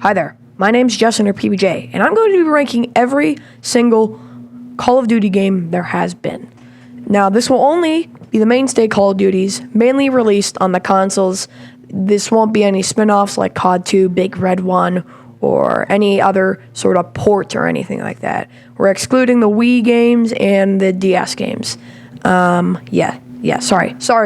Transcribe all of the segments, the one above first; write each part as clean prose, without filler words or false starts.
Hi there, my name's Justin or PBJ, and I'm going to be ranking every single Call of Duty game there has been. Now, this will only be the mainstay Call of Duties, mainly released on the consoles. This won't be any spin-offs like COD 2, Big Red 1, or any other sort of port or anything like that. We're excluding the Wii games and the DS games. Sorry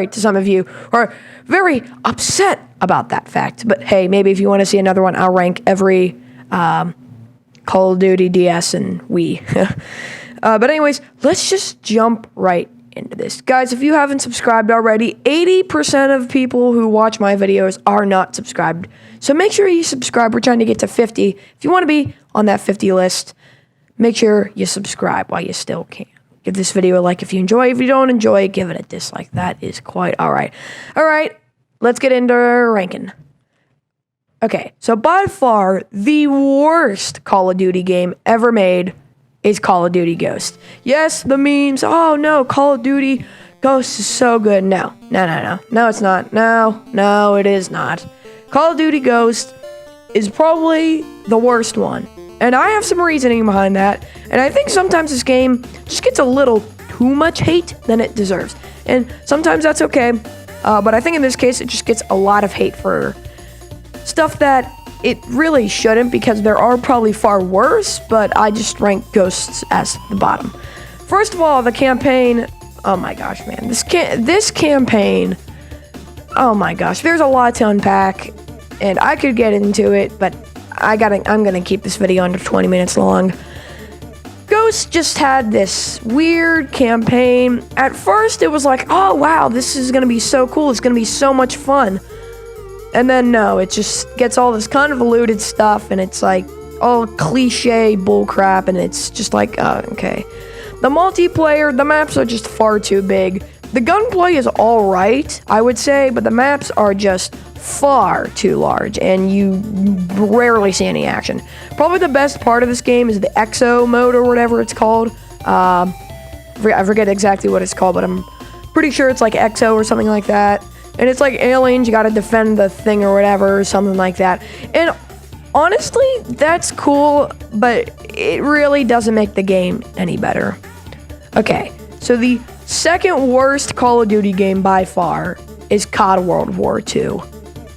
to some of you who are very upset about that fact. But hey, maybe if you want to see another one, I'll rank every Call of Duty DS and Wii. But anyways, let's just jump right into this. Guys, if you haven't subscribed already, 80% of people who watch my videos are not subscribed. So make sure you subscribe. We're trying to get to 50. If you want to be on that 50 list, make sure you subscribe while you still can. Give this video a like if you enjoy. If you don't enjoy, give it a dislike. That is quite alright. Alright, let's get into ranking. Okay, so by far, the worst Call of Duty game ever made is Call of Duty Ghost. Yes, the memes, oh no, Call of Duty Ghost is so good. No, it's not. No, it is not. Call of Duty Ghost is probably the worst one. And I have some reasoning behind that. And I think sometimes this game just gets a little too much hate than it deserves. And sometimes that's okay. But I think in this case, it just gets a lot of hate for stuff that it really shouldn't, because there are probably far worse, but I just rank Ghosts as the bottom. First of all, the campaign, oh my gosh, man. This campaign, oh my gosh, there's a lot to unpack, and I could get into it, but I'm gonna keep this video under 20 minutes long. Ghost just had this weird campaign. At first, it was like, oh wow, this is gonna be so cool, it's gonna be so much fun. And then no, it just gets all this convoluted stuff, and it's like all cliche bullcrap, and it's just like, okay. The multiplayer, the maps are just far too big. The gunplay is alright, I would say, but the maps are just far too large, and you rarely see any action. Probably the best part of this game is the EXO mode, or whatever it's called. I forget exactly what it's called, but I'm pretty sure it's like EXO or something like that. And it's like aliens, you gotta defend the thing or whatever, or something like that. And honestly, that's cool, but it really doesn't make the game any better. Okay, so the second worst Call of Duty game by far is COD World War II.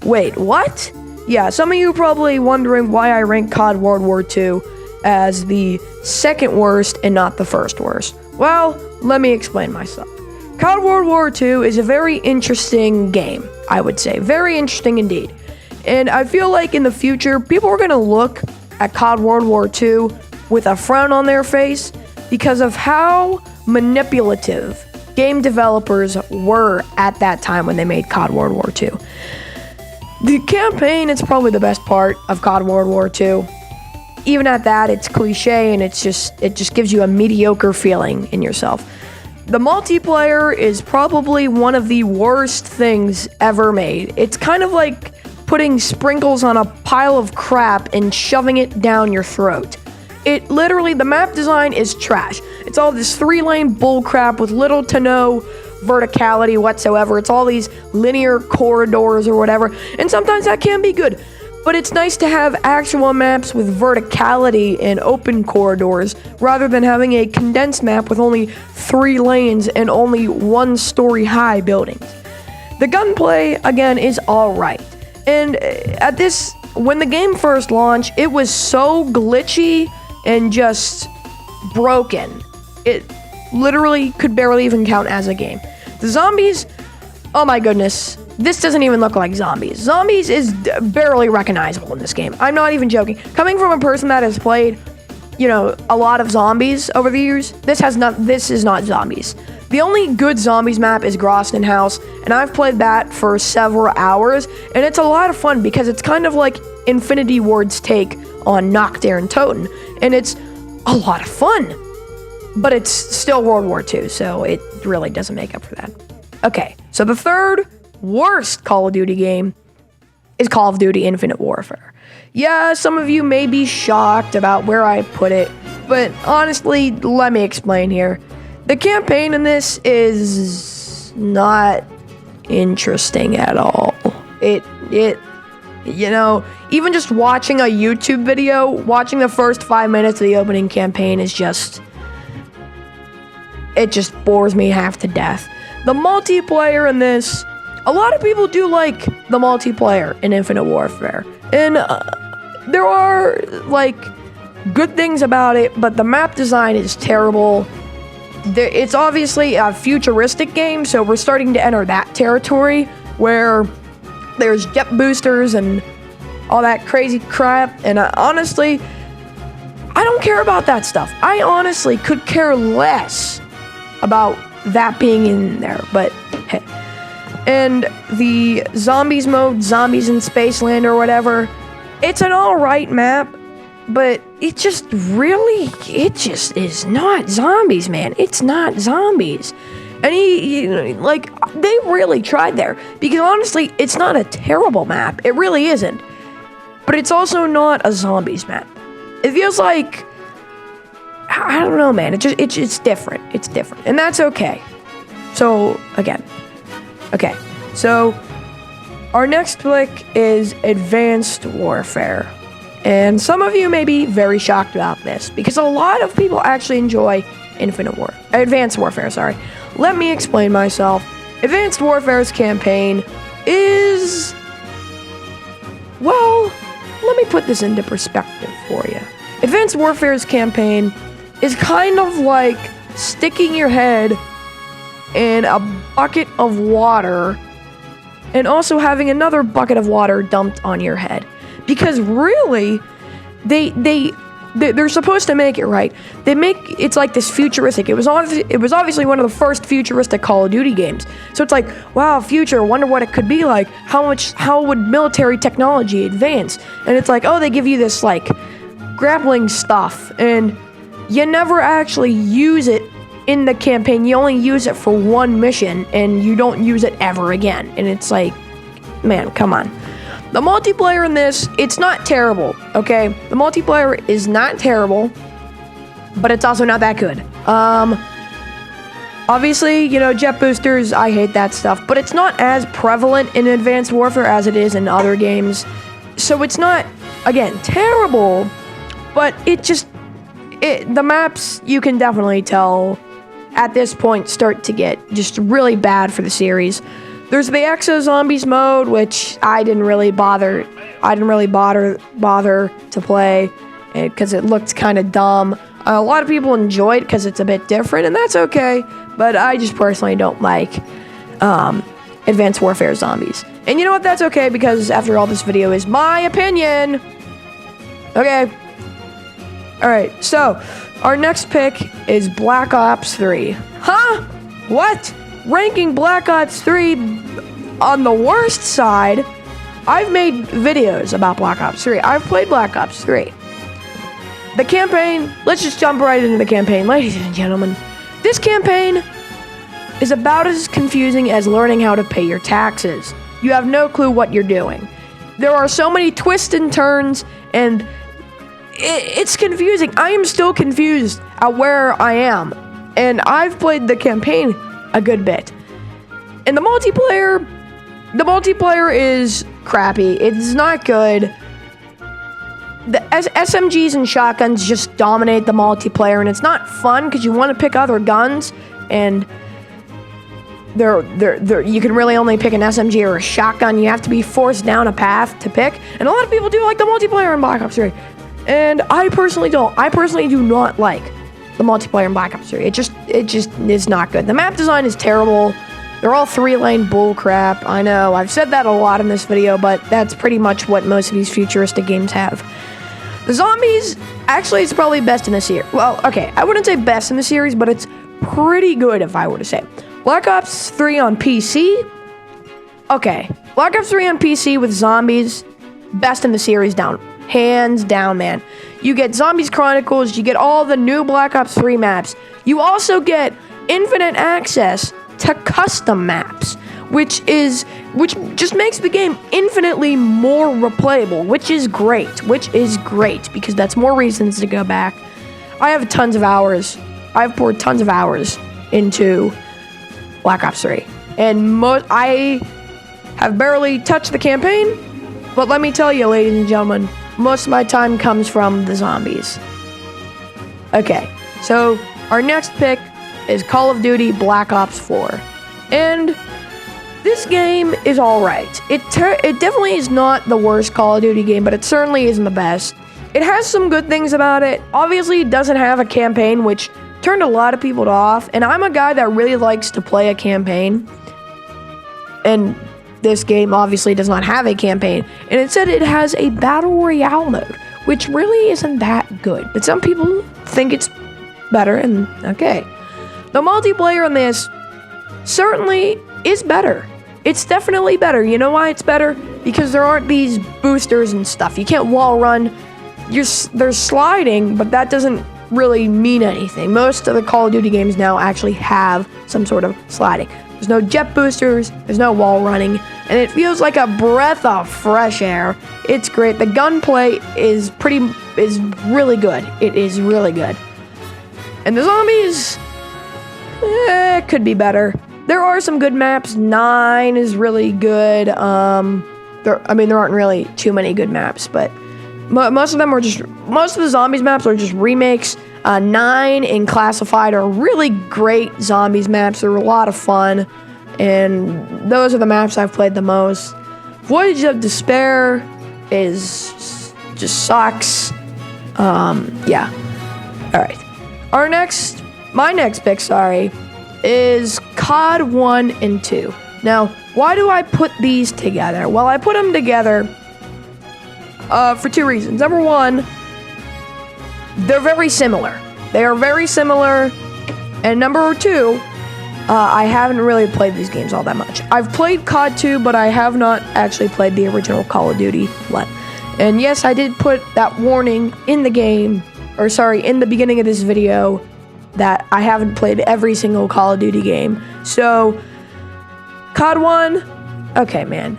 Wait, what? Yeah, some of you are probably wondering why I rank COD World War II as the second worst and not the first worst. Well, let me explain myself. COD World War II is a very interesting game, I would say. Very interesting indeed. And I feel like in the future, people are going to look at COD World War II with a frown on their face because of how manipulative game developers were at that time when they made COD World War II. The campaign is probably the best part of COD World War II. Even at that, it's cliche, and it just gives you a mediocre feeling in yourself. The multiplayer is probably one of the worst things ever made. It's kind of like putting sprinkles on a pile of crap and shoving it down your throat. It literally, the map design is trash. It's all this 3-lane bullcrap with little to no verticality whatsoever. It's all these linear corridors or whatever, and sometimes that can be good. But it's nice to have actual maps with verticality and open corridors rather than having a condensed map with only 3 lanes and only 1-story high buildings. The gunplay, again, is alright. And when the game first launched, it was so glitchy and just broken. It literally could barely even count as a game. The zombies, oh my goodness. This doesn't even look like zombies. Zombies is barely recognizable in this game. I'm not even joking. Coming from a person that has played, a lot of zombies over the years, this is not zombies. The only good zombies map is Groston House, and I've played that for several hours, and it's a lot of fun because it's kind of like Infinity Ward's take on Nocturne Toten, and it's a lot of fun. But it's still World War II, so it really doesn't make up for that. Okay, so the third worst Call of Duty game is Call of Duty Infinite Warfare. Yeah, some of you may be shocked about where I put it, but honestly, let me explain here. The campaign in this is not interesting at all. You know, even just watching a YouTube video, watching the first 5 minutes of the opening campaign is just... It just bores me half to death. The multiplayer in this... A lot of people do like the multiplayer in Infinite Warfare. And there are, like, good things about it, but the map design is terrible. It's obviously a futuristic game, so we're starting to enter that territory where there's jet boosters and all that crazy crap. And honestly, I don't care about that stuff. I honestly could care less about that being in there, but hey. And the zombies mode, Zombies in Spaceland or whatever, it's an alright map, but it just is not zombies, man. It's not zombies. And they really tried there. Because honestly, it's not a terrible map. It really isn't. But it's also not a zombies map. It feels like, I don't know, man. It's different. It's different. And that's okay. So, again. Okay. So, our next pick is Advanced Warfare. And some of you may be very shocked about this, because a lot of people actually enjoy Advanced Warfare, sorry. Let me explain myself. Advanced Warfare's campaign is... Well, let me put this into perspective for you. Advanced Warfare's campaign is kind of like sticking your head in a bucket of water and also having another bucket of water dumped on your head. Because really, they're supposed to make it right. It's like this futuristic. It was obviously one of the first futuristic Call of Duty games. So it's like, wow, future, wonder what it could be like. How would military technology advance? And it's like, oh, they give you this like grappling stuff, and you never actually use it in the campaign. You only use it for one mission, and you don't use it ever again. And it's like, man, come on. The multiplayer in this, it's not terrible, okay? The multiplayer is not terrible, but it's also not that good. Obviously, jet boosters, I hate that stuff, but it's not as prevalent in Advanced Warfare as it is in other games. So it's not, again, terrible, but the maps, you can definitely tell at this point start to get just really bad for the series. There's the Exo Zombies mode, which I didn't really bother to play because it looked kind of dumb. A lot of people enjoy it because it's a bit different, and that's okay. But I just personally don't like Advanced Warfare Zombies. And you know what? That's okay, because after all, this video is my opinion. Okay. Alright, so our next pick is Black Ops 3. Huh? What? Ranking Black Ops 3 on the worst side? I've made videos about Black Ops 3. I've played Black Ops 3. The campaign, let's just jump right into the campaign, ladies and gentlemen. This campaign is about as confusing as learning how to pay your taxes. You have no clue what you're doing. There are so many twists and turns, and it's confusing. I am still confused at where I am, and I've played the campaign a good bit. And the multiplayer is crappy. It's not good. The SMGs and shotguns just dominate the multiplayer, and it's not fun because you want to pick other guns, and you can really only pick an SMG or a shotgun. You have to be forced down a path to pick, and a lot of people do like the multiplayer in Black Ops 3, and I personally don't. I personally do not like the multiplayer in Black Ops 3. It just is not good. The map design is terrible. They're all 3-lane bullcrap. I know, I've said that a lot in this video, but that's pretty much what most of these futuristic games have. The zombies, actually, it's probably best in the series. Well, okay, I wouldn't say best in the series, but it's pretty good if I were to say. Black Ops 3 on PC? Okay, Black Ops 3 on PC with zombies, best in the series down. Hands down, man. You get Zombies Chronicles, you get all the new Black Ops 3 maps. You also get infinite access to custom maps, which just makes the game infinitely more replayable, which is great because that's more reasons to go back. I have tons of hours. I've poured tons of hours into Black Ops 3, and I have barely touched the campaign, But let me tell you, ladies and gentlemen, most of my time comes from the zombies. Okay, so our next pick is Call of Duty Black Ops 4. And this game is alright. It definitely is not the worst Call of Duty game, but it certainly isn't the best. It has some good things about it. Obviously, it doesn't have a campaign, which turned a lot of people off. And I'm a guy that really likes to play a campaign. And this game obviously does not have a campaign. And instead, it has a Battle Royale mode, which really isn't that good. But some people think it's better, and okay. The multiplayer in this certainly is better. It's definitely better. You know why it's better? Because there aren't these boosters and stuff. You can't wall run. There's sliding, but that doesn't really mean anything. Most of the Call of Duty games now actually have some sort of sliding. There's no jet boosters, there's no wall running, and it feels like a breath of fresh air. It's great. The gunplay is really good. It is really good. And the zombies, could be better. There are some good maps. 9 is really good. There aren't really too many good maps, but most of the zombies maps are just remakes. 9 and Classified are really great zombies maps. They're a lot of fun, and those are the maps I've played the most. Voyage of Despair just sucks. Yeah. All right. My next pick, is COD 1 and 2. Now, why do I put these together? Well, I put them together for 2 reasons. Number one, they're very similar. They are very similar. And number 2, I haven't really played these games all that much. I've played COD 2, but I have not actually played the original Call of Duty 1. And yes, I did put that warning in the beginning of this video that I haven't played every single Call of Duty game. So, COD 1, okay, man.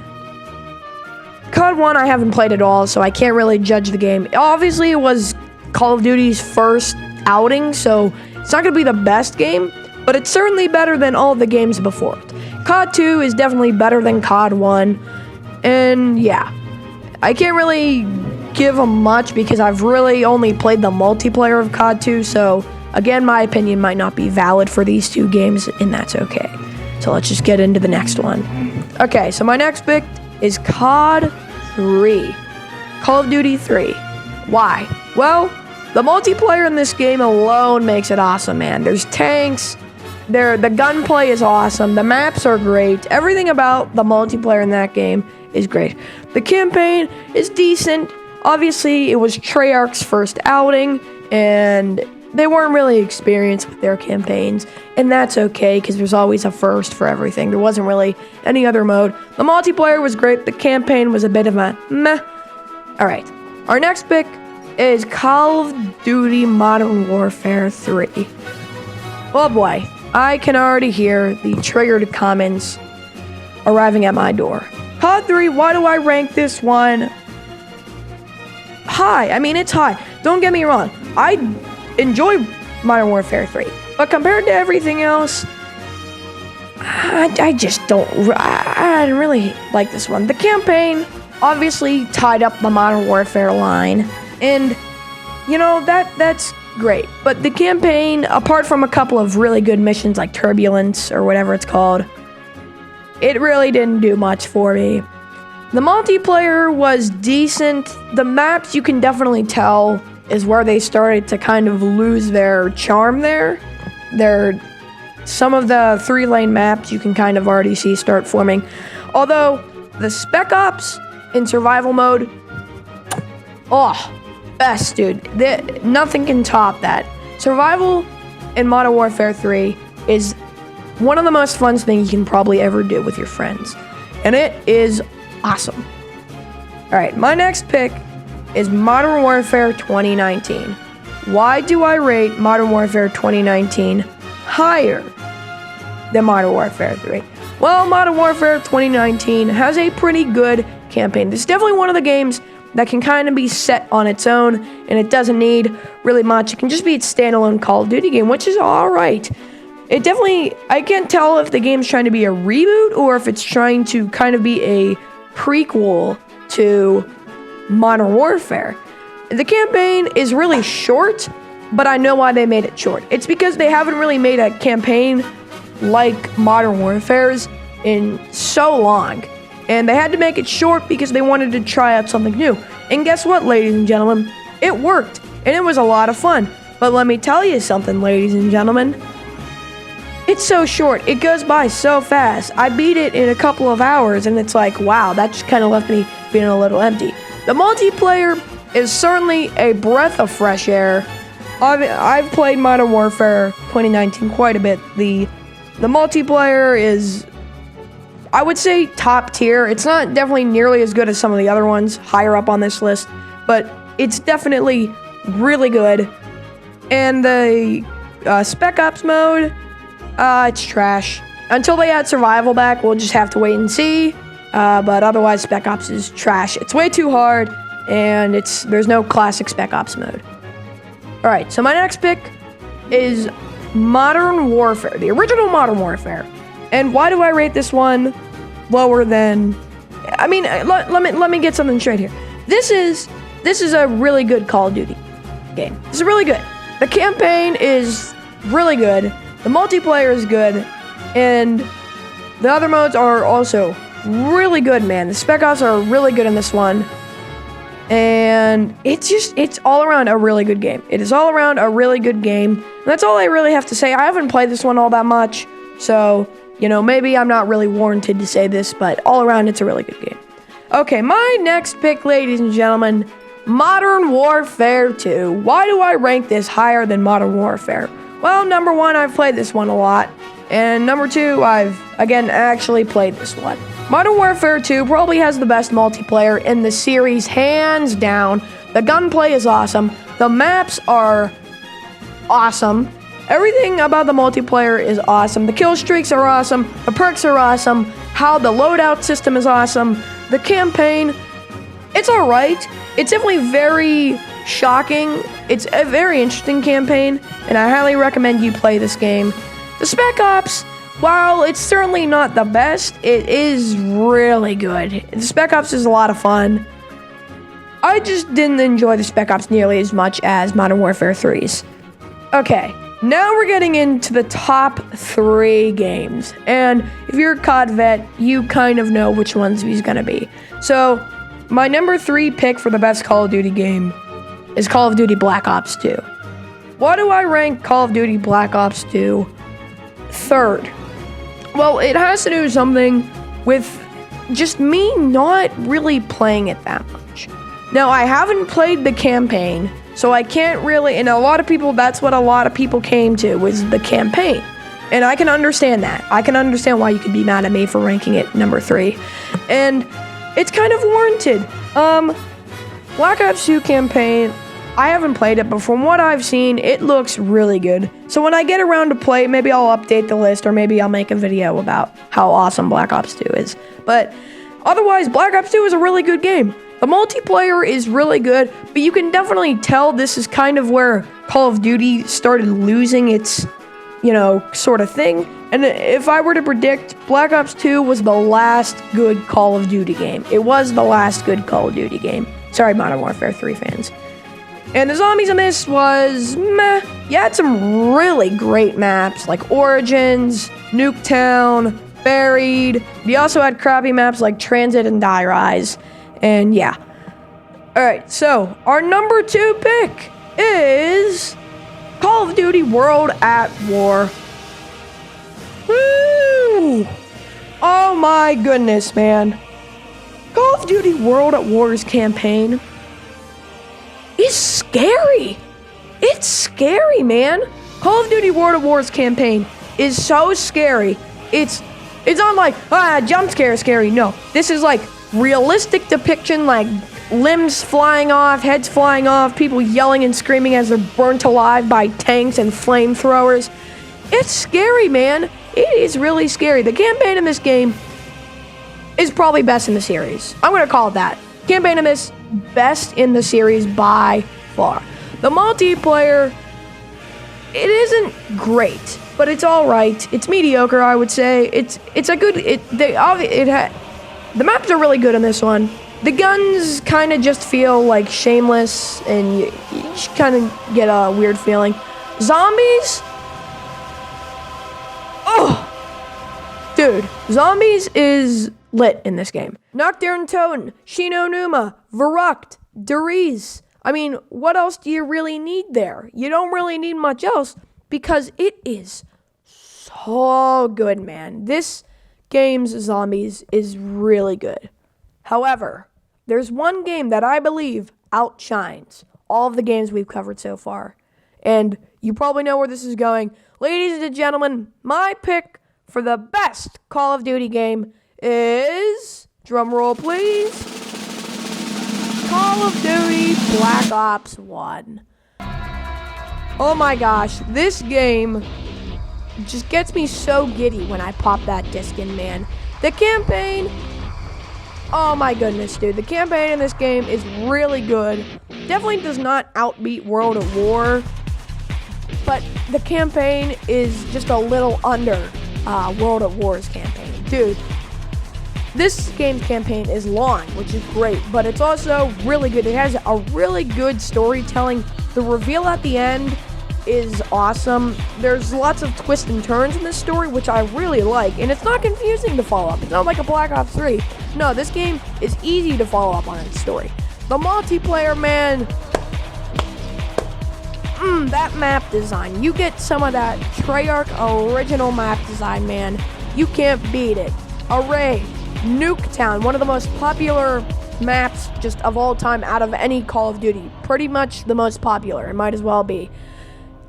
COD 1 I haven't played at all, so I can't really judge the game. Obviously, it was Call of Duty's first outing, so it's not going to be the best game, but it's certainly better than all the games before it. COD 2 is definitely better than COD 1, and yeah. I can't really give them much because I've really only played the multiplayer of COD 2, so again, my opinion might not be valid for these 2 games, and that's okay. So let's just get into the next one. Okay, so my next pick is COD 3. Call of Duty 3. Why? Well, the multiplayer in this game alone makes it awesome, man. There's tanks. The gunplay is awesome. The maps are great. Everything about the multiplayer in that game is great. The campaign is decent. Obviously, it was Treyarch's first outing, and they weren't really experienced with their campaigns, and that's okay because there's always a first for everything. There wasn't really any other mode. The multiplayer was great. The campaign was a bit of a meh. All right, our next pick is Call of Duty Modern Warfare 3. Oh boy, I can already hear the triggered comments arriving at my door. COD 3, why do I rank this one high? I mean, it's high. Don't get me wrong. I enjoy Modern Warfare 3, but compared to everything else, I didn't really like this one. The campaign obviously tied up the Modern Warfare line, and you know that's great. But the campaign, apart from a couple of really good missions like Turbulence or whatever it's called, it really didn't do much for me. The multiplayer was decent. The maps, you can definitely tell, is where they started to kind of lose their charm there. Some of the 3-lane maps you can kind of already see start forming. Although, the Spec Ops in survival mode, best, dude. Nothing can top that. Survival in Modern Warfare 3 is one of the most fun things you can probably ever do with your friends. And it is awesome. Alright, my next pick is Modern Warfare 2019. Why do I rate Modern Warfare 2019 higher than Modern Warfare 3? Well, Modern Warfare 2019 has a pretty good campaign. This is definitely one of the games that can kind of be set on its own, and it doesn't need really much. It can just be its standalone Call of Duty game, which is alright. It definitely, I can't tell if the game's trying to be a reboot or if it's trying to kind of be a prequel to Modern Warfare. The campaign is really short, but I know why they made it short. It's because they haven't really made a campaign like Modern Warfare's in so long. And they had to make it short because they wanted to try out something new. And guess what, ladies and gentlemen? It worked, and it was a lot of fun. But let me tell you something, ladies and gentlemen. It's so short. It goes by so fast. I beat it in a couple of hours, and it's like, wow, that just kind of left me feeling a little empty. The multiplayer is certainly a breath of fresh air. I've played Modern Warfare 2019 quite a bit. The multiplayer is, I would say, top tier. It's not definitely nearly as good as some of the other ones higher up on this list, but it's definitely really good. And the Spec Ops mode, it's trash. Until they add survival back, we'll just have to wait and see. But otherwise, Spec Ops is trash. It's way too hard, and there's no classic Spec Ops mode. All right, so my next pick is Modern Warfare, the original Modern Warfare. And why do I rate this one lower than? I mean, let me get something straight here. This is a really good Call of Duty game. This is really good. The campaign is really good. The multiplayer is good, and the other modes are also really good, man. The Spec Ops are really good in this one, and it's all around a really good game. It is all around a really good game. And that's all I really have to say. I haven't played this one all that much, so, you know, maybe I'm not really warranted to say this, but all around, it's a really good game. Okay, my next pick, ladies and gentlemen, Modern Warfare 2. Why do I rank this higher than Modern Warfare? Well, number one, I've played this one a lot. And number two, I've, again, actually played this one. Modern Warfare 2 probably has the best multiplayer in the series, hands down. The gunplay is awesome. The maps are awesome. Everything about the multiplayer is awesome. The kill streaks are awesome. The perks are awesome. How the loadout system is awesome. The campaign, it's alright. It's definitely very shocking. It's a very interesting campaign, and I highly recommend you play this game. The Spec Ops, while it's certainly not the best, it is really good. The Spec Ops is a lot of fun. I just didn't enjoy the Spec Ops nearly as much as Modern Warfare 3's. Okay, now we're getting into the top 3 games. And if you're a COD vet, you kind of know which ones he's gonna be. So, my number 3 pick for the best Call of Duty game is Call of Duty Black Ops 2. Why do I rank Call of Duty Black Ops 2 third? Well, it has to do something with just me not really playing it that much. Now, I haven't played the campaign, so I can't really, and a lot of people, that's what a lot of people came to, was the campaign. And I can understand that. I can understand why you could be mad at me for ranking it number 3. And it's kind of warranted. Black Ops 2 campaign, I haven't played it, but from what I've seen, it looks really good. So when I get around to play, maybe I'll update the list, or maybe I'll make a video about how awesome Black Ops 2 is. But otherwise, Black Ops 2 is a really good game. The multiplayer is really good, but you can definitely tell this is kind of where Call of Duty started losing its, you know, sort of thing. And if I were to predict, Black Ops 2 was the last good Call of Duty game. It was the last good Call of Duty game. Sorry, Modern Warfare 3 fans. And the zombies in this was meh. You had some really great maps like Origins, Nuketown, Buried. You also had crappy maps like Transit and Die Rise. And yeah. Alright, so our number 2 pick is Call of Duty World at War. Woo! Oh my goodness, man. Call of Duty World at War's campaign is scary. It's scary, man. Call of Duty World at War's campaign is so scary. It's not like, jump scare scary. No, this is like realistic depiction, like limbs flying off, heads flying off, people yelling and screaming as they're burnt alive by tanks and flamethrowers. It's scary, man. It is really scary. The campaign in this game is probably best in the series. I'm gonna call it that. Campaign in this, best in the series by far. The multiplayer, it isn't great, but it's all right. It's mediocre, I would say. It's a good. The maps are really good in this one. The guns kind of just feel like shameless, and you kind of get a weird feeling. Zombies? Oh! Dude, zombies is lit in this game. Nocturne Toten, Shino Numa, Verrucht, Deriz. I mean, what else do you really need there? You don't really need much else because it is so good, man. This game's zombies is really good. However, there's one game that I believe outshines all of the games we've covered so far. And you probably know where this is going. Ladies and gentlemen, my pick for the best Call of Duty game is, drumroll please, Call of Duty Black Ops 1. Oh my gosh, this game just gets me so giddy when I pop that disc in, man. The campaign, oh my goodness, dude. The campaign in this game is really good. Definitely does not outbeat World at War, but the campaign is just a little under World at War's campaign. Dude, this game's campaign is long, which is great, but it's also really good. It has a really good storytelling. The reveal at the end is awesome. There's lots of twists and turns in this story, which I really like, and it's not confusing to follow up. It's not like a Black Ops 3. No, this game is easy to follow up on its story. The multiplayer, man, that map design. You get some of that Treyarch original map design, man. You can't beat it. Array, Nuketown, one of the most popular maps just of all time out of any Call of Duty. Pretty much the most popular. It might as well be.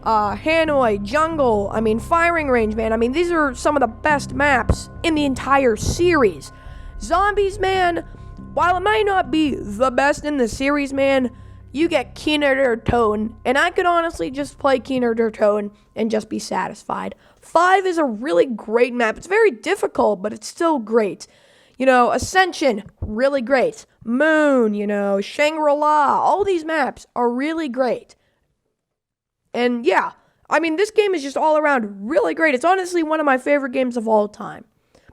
Hanoi, Jungle, Firing Range, man. These are some of the best maps in the entire series. Zombies, man, while it might not be the best in the series, man, you get Keener der Toten, and I could honestly just play Keener der Toten and just be satisfied. 5 is a really great map. It's very difficult, but it's still great. Ascension, really great. Moon, Shangri-La, all these maps are really great. And yeah, this game is just all around really great. It's honestly one of my favorite games of all time.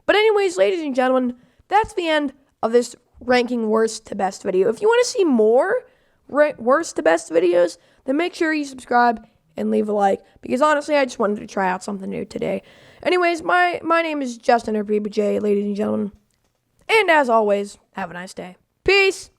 But anyways, ladies and gentlemen, that's the end of this ranking worst to best video. If you want to see more worst to best videos, then make sure you subscribe and leave a like, because honestly, I just wanted to try out something new today. Anyways, my name is Justin or BBJ, ladies and gentlemen. And as always, have a nice day. Peace!